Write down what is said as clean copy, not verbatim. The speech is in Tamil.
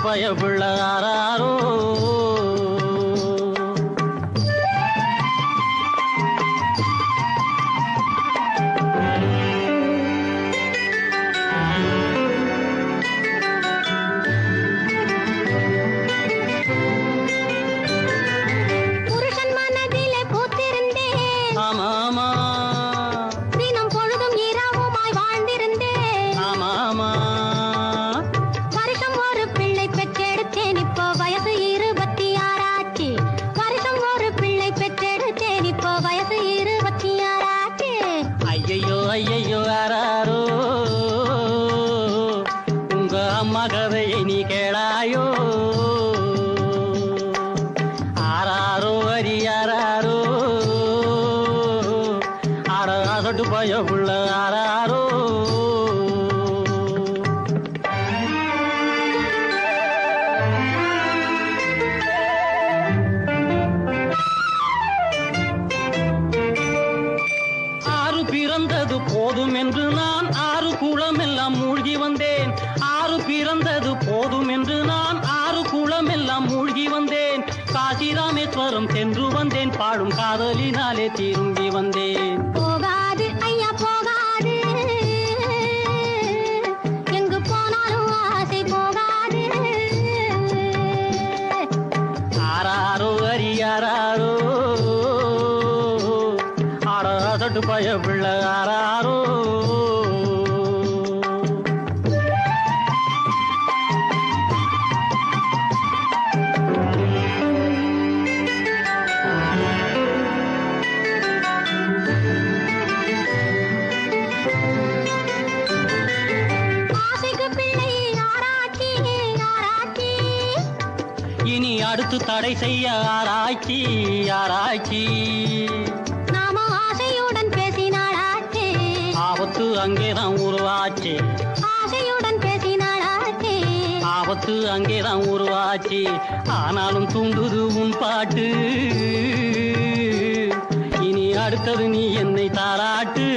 பயப்புள்ள ஆராரோ புருஷன் மனதிலே பூத்திருந்தேன். ஆமாமா தினம் பொழுதும் இரவுமாய் வாழ்ந்திருந்தேன். ஆமாமா வருஷம் ஒரு பிள்ளை பெற்றெடுத்தேன். இப்போ வயசு 26 ஆச்சு. வருஷம் ஒரு பிள்ளை பெற்றெடுத்தேன். இப்போ வயசு 26 ஆச்சு. ஐயையோ ஐயையோ ஆராரோ உங்க அம்மா கதையை நீ கேளாயோ ஆராரோ அரியாரோ ஆராசட்டு பயப்புள்ள ஆராரோ பிறந்தது போதும் என்று நான் 6 குளம் எல்லாம் மூழ்கி வந்தேன். 6 பிறந்தது போதும் என்று நான் 6 குளம் எல்லாம் மூழ்கி வந்தேன். காசி ராமேஸ்வரம் சென்று வந்தேன். பாடும் காதலினாலே திரும்பி வந்தேன். போகாது ஐயா போகாது, எங்கு போனாலும் ஆசை போகாது. ஆராரோ அரியாரோ ஆராசட்டு பயப்புள்ள ஆராரோ ஆசைக்கு பிள்ளை ஆராய்ச்சி ஆராய்ச்சி, இனி அடுத்து தடை செய்ய ஆராய்ச்சி ஆராய்ச்சி. நாம ஆசையுடன் பேசினாளாச்சே, ஆபத்து அங்கேதான் உருவாச்சு. ஆசையுடன் பேசினாளாச்சே. ஆபத்து அங்கேதான் உருவாச்சு. ஆனாலும் தூண்டுது உன் பாட்டு. இனி அடுத்தது நீ என்னை தாராட்டு.